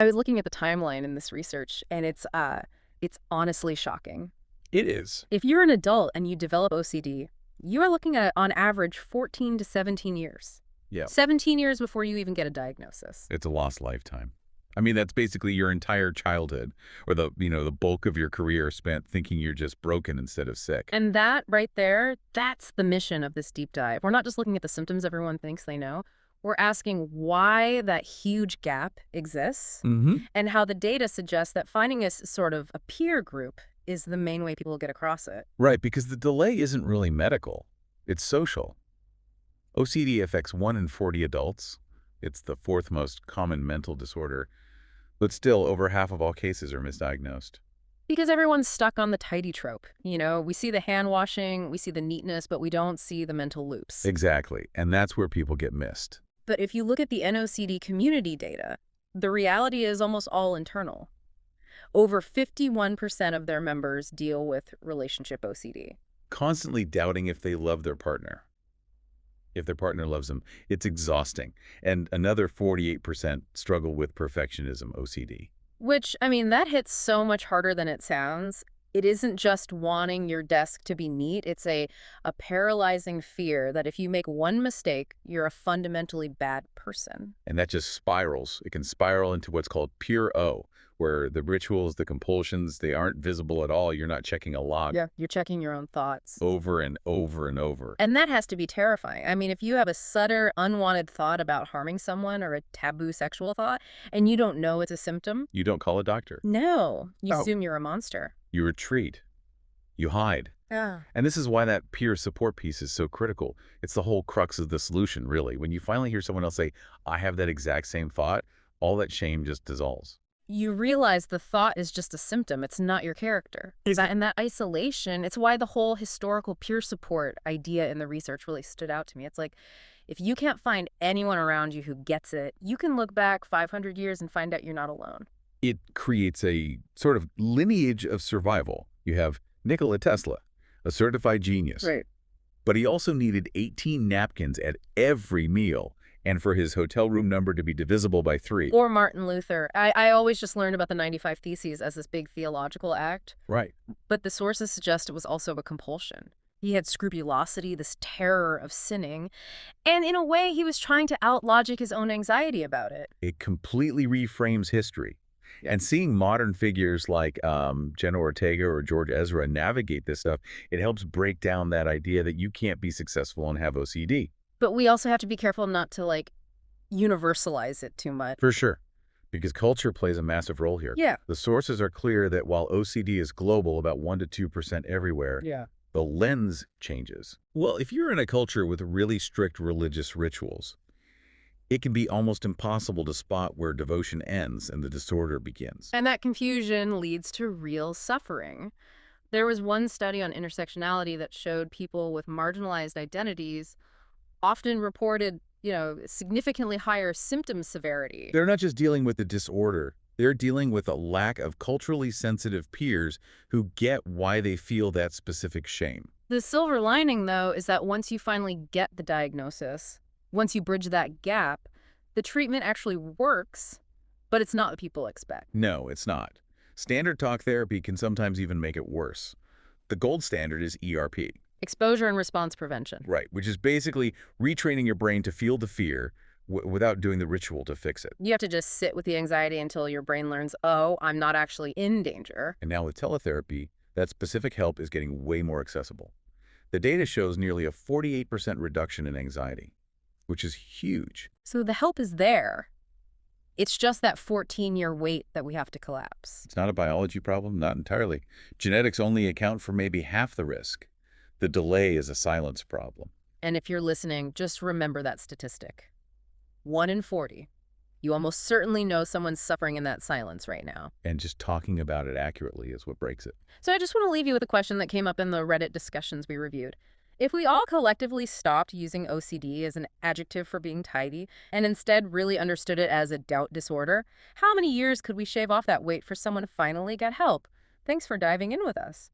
I was looking at the timeline in this research, and it's honestly shocking. It is. If you're an adult and you develop OCD, you are looking at, on average, 14 to 17 years. Yeah. 17 years before you even get a diagnosis. It's a lost lifetime. I mean, that's basically your entire childhood or the bulk of your career spent thinking you're just broken instead of sick. And that right there, that's the mission of this deep dive. We're not just looking at the symptoms everyone thinks they know. We're asking why that huge gap exists Mm-hmm. and how the data suggests that finding a sort of a peer group is the main way people get across it. Right, because the delay isn't really medical. It's social. OCD affects 1 in 40 adults. It's the fourth most common mental disorder. But still, over half of all cases are misdiagnosed. Because everyone's stuck on the tidy trope. You know, we see the hand washing, we see the neatness, but we don't see the mental loops. Exactly, and that's where people get missed. But if you look at the NOCD community data, the reality is almost all internal. Over 51% of their members deal with relationship OCD. Constantly doubting if they love their partner. If their partner loves them, it's exhausting. And another 48% struggle with perfectionism, OCD. Which, I mean, that hits so much harder than it sounds. It isn't just wanting your desk to be neat. It's a paralyzing fear that if you make one mistake, you're a fundamentally bad person. And that just spirals. It can spiral into what's called pure O, where the rituals, the compulsions, they aren't visible at all. You're not checking a log. Yeah, you're checking your own thoughts. Over and over and over. And that has to be terrifying. I mean, if you have a subtle, unwanted thought about harming someone or a taboo sexual thought, and you don't know it's a symptom, You don't call a doctor. no, you Oh. assume you're a monster. You retreat. You hide. Yeah. And this is why that peer support piece is so critical. It's the whole crux of the solution, really. When you finally hear someone else say, I have that exact same thought, all that shame just dissolves. You realize the thought is just a symptom. It's not your character. And that isolation, it's why the whole historical peer support idea in the research really stood out to me. It's like, if you can't find anyone around you who gets it, you can look back 500 years and find out you're not alone. It creates a sort of lineage of survival. You have Nikola Tesla, a certified genius. Right. But he also needed 18 napkins at every meal and for his hotel room number to be divisible by 3. Or Martin Luther. I always just learned about the 95 Theses as this big theological act, Right. but the sources suggest it was also a compulsion. He had scrupulosity, this terror of sinning, and in a way he was trying to out-logic his own anxiety about it. It completely reframes history. And seeing modern figures like Jenna Ortega or George Ezra navigate this stuff, it helps break down that idea that you can't be successful and have OCD. But we also have to be careful not to, like, universalize it too much. For sure. Because culture plays a massive role here. Yeah. The sources are clear that while OCD is global, about 1 to 2% everywhere, Yeah. the lens changes. Well, if you're in a culture with really strict religious rituals, it can be almost impossible to spot where devotion ends and the disorder begins. And that confusion leads to real suffering. There was one study on intersectionality that showed people with marginalized identities often reported, significantly higher symptom severity. They're not just dealing with the disorder. They're dealing with a lack of culturally sensitive peers who get why they feel that specific shame. The silver lining, though, is that once you finally get the diagnosis, once you bridge that gap, the treatment actually works, but it's not what people expect. No, it's not. Standard talk therapy can sometimes even make it worse. The gold standard is ERP. Exposure and response prevention. Right, which is basically retraining your brain to feel the fear without doing the ritual to fix it. You have to just sit with the anxiety until your brain learns, oh, I'm not actually in danger. And now with teletherapy, that specific help is getting way more accessible. The data shows nearly a 48% reduction in anxiety, which is huge. So the help is there. It's just that 14-year wait that we have to collapse. It's not a biology problem, not entirely. Genetics only account for maybe half the risk. The delay is a silence problem. And if you're listening, just remember that statistic. 1 in 40. You almost certainly know someone's suffering in that silence right now. And just talking about it accurately is what breaks it. So I just want to leave you with a question that came up in the Reddit discussions we reviewed. If we all collectively stopped using OCD as an adjective for being tidy and instead really understood it as a doubt disorder, how many years could we shave off that wait for someone to finally get help? Thanks for diving in with us.